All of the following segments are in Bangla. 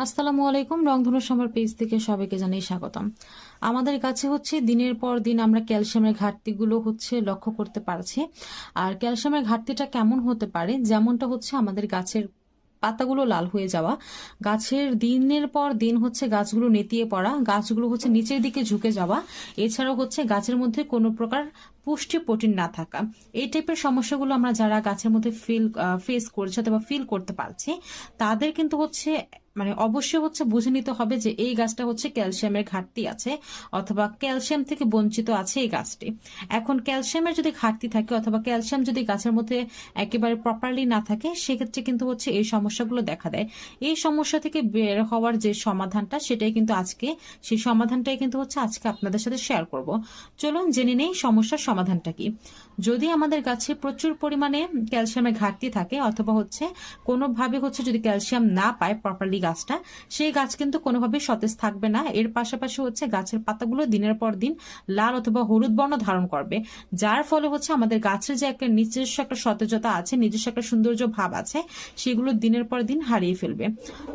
আসসালামু আলাইকুম। রংধনু সম্ভার পেজ থেকে সবাইকে জানাই স্বাগতম। আমাদের কাছে দিনের পর দিন আমরা ক্যালসিয়ামের ঘাটতিগুলো লক্ষ্য করতে পারছি। আর ক্যালসিয়ামের ঘাটতিটা কেমন হতে পারে, যেমনটা আমাদের গাছের পাতাগুলো লাল হয়ে যাওয়া, গাছের দিনের পর দিন গাছগুলো নেতিয়ে পড়া, গাছগুলো নিচের দিকে ঝুঁকে যাওয়া, এছাড়াও গাছের মধ্যে কোনো প্রকার পুষ্টি প্রোটিন না থাকা। এই টাইপের সমস্যাগুলো আমরা যারা গাছের মধ্যে ফেস করছে অথবা ফিল করতে পারছি, তাদের কিন্তু অবশ্যই বুঝে নিতে হবে যে এই গাছটা ক্যালসিয়ামের ঘাটতি আছে অথবা ক্যালসিয়াম থেকে বঞ্চিত আছে এই গাছটি। এখন ক্যালসিয়ামের যদি ঘাটতি থাকে অথবা ক্যালসিয়াম যদি গাছের মধ্যে একেবারে প্রপারলি না থাকে, সেক্ষেত্রে কিন্তু এই সমস্যাগুলো দেখা দেয়। এই সমস্যা থেকে বের হওয়ার যে সমাধানটা, সেটাই কিন্তু সেই সমাধানটাই কিন্তু আজকে আপনাদের সাথে শেয়ার করব। চলুন জেনে নেই সমস্যার সমাধানটা কি। যদি আমাদের গাছে প্রচুর পরিমাণে ক্যালসিয়ামের ঘাটতি থাকে অথবা কোনোভাবে যদি ক্যালসিয়াম না পায় প্রপারলি গাছটা, সেই গাছ কিন্তু কোনোভাবেই সতেজ থাকবে না। এর পাশাপাশি গাছের পাতাগুলো দিনের পর দিন লাল অথবা হলুদ বর্ণ ধারণ করবে, যার ফলে আমাদের গাছের যে একটা নিজস্ব একটা সতেজতা আছে, নিজস্ব একটা সৌন্দর্য ভাব আছে, সেগুলো দিনের পর দিন হারিয়ে ফেলবে।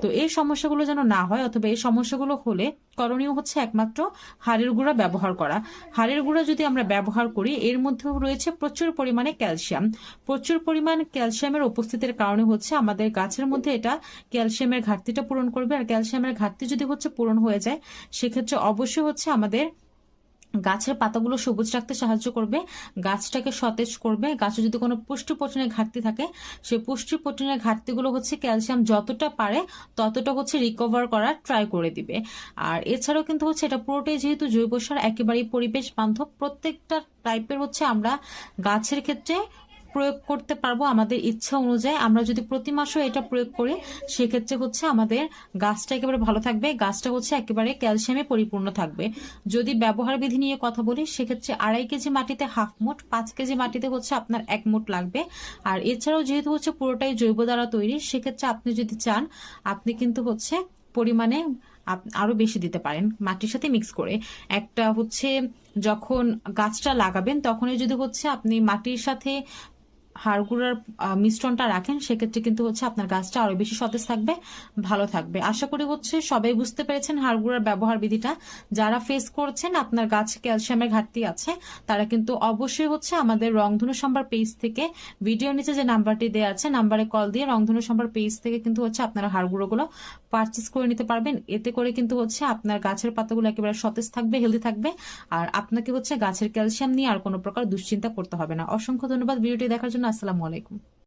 তো এই সমস্যাগুলো যেন না হয় অথবা এই সমস্যাগুলো হলে করণীয় একমাত্র হাড়ের গুঁড়া ব্যবহার করা। হাড়ের গুঁড়া যদি আমরা ব্যবহার করি, এর মধ্যে রয়েছে প্রচুর পরিমাণে ক্যালসিয়াম। প্রচুর পরিমাণ ক্যালসিয়ামের উপস্থিতির কারণে আমাদের গাছের মধ্যে এটা ক্যালসিয়ামের ঘাটতিটা পূরণ করবে। আর ক্যালসিয়ামের ঘাটতি যদি পূরণ হয়ে যায়, সেক্ষেত্রে অবশ্যই আমাদের গাছের পাতাগুলো সবুজ রাখতে সাহায্য করবে, গাছটাকে সতেজ করবে। গাছে যদি কোনো পুষ্টি প্রোটিনের ঘাটতি থাকে, সেই পুষ্টি প্রোটিনের ঘাটতিগুলো ক্যালসিয়াম যতটা পারে ততটা রিকভার করার ট্রাই করে দিবে। আর এছাড়াও কিন্তু এটা পুরোটাই যেহেতু জৈব সার, একেবারেই পরিবেশ বান্ধব, প্রত্যেকটা টাইপের আমরা গাছের ক্ষেত্রে প্রয়োগ করতে পারবো আমাদের ইচ্ছা অনুযায়ী। আমরা যদি প্রতি মাসও এটা প্রয়োগ করি, সেক্ষেত্রে আমাদের গাছটা একেবারে ভালো থাকবে, গাছটা একেবারে ক্যালসিয়ামে পরিপূর্ণ থাকবে। যদি ব্যবহার বিধি নিয়ে কথা বলি, সেক্ষেত্রে 2.5 কেজি মাটিতে হাফ মুঠ, 5 কেজি মাটিতে আপনার 1 মুঠ লাগবে। আর এছাড়াও যেহেতু পুরোটাই জৈব দ্বারা তৈরি, সেক্ষেত্রে আপনি যদি চান, আপনি কিন্তু পরিমাণে আরো বেশি দিতে পারেন মাটির সাথে মিক্স করে। একটা যখন গাছটা লাগাবেন, তখনই যদি আপনি মাটির সাথে হাড়গুঁড়ার মিশ্রণটা রাখেন, সেক্ষেত্রে কিন্তু আপনার গাছটা আরো বেশি সতেজ থাকবে, ভালো থাকবে। আশা করি সবাই বুঝতে পেরেছেন হাড়গুঁড়ার ব্যবহার বিধিটা। যারা ফেস করছেন আপনার গাছে ক্যালসিয়ামের ঘাটতি আছে, তারা কিন্তু অবশ্যই আমাদের রংধনু সম্ভার পেজ থেকে ভিডিওর নিচে যে নাম্বারটি দেওয়া আছে, নাম্বারে কল দিয়ে রংধনু সম্ভার পেজ থেকে কিন্তু আপনারা হাড়গুঁড়োগুলো পারচেস করে নিতে পারবেন। এতে করে কিন্তু আপনার গাছের পাতাগুলো একেবারে সতেজ থাকবে, হেলদি থাকবে। আর আপনাকে গাছের ক্যালসিয়াম নিয়ে আর কোনো প্রকার দুশ্চিন্তা করতে হবে না। অসংখ্য ধন্যবাদ ভিডিওটি দেখার জন্য। আসসালামু আলাইকুম।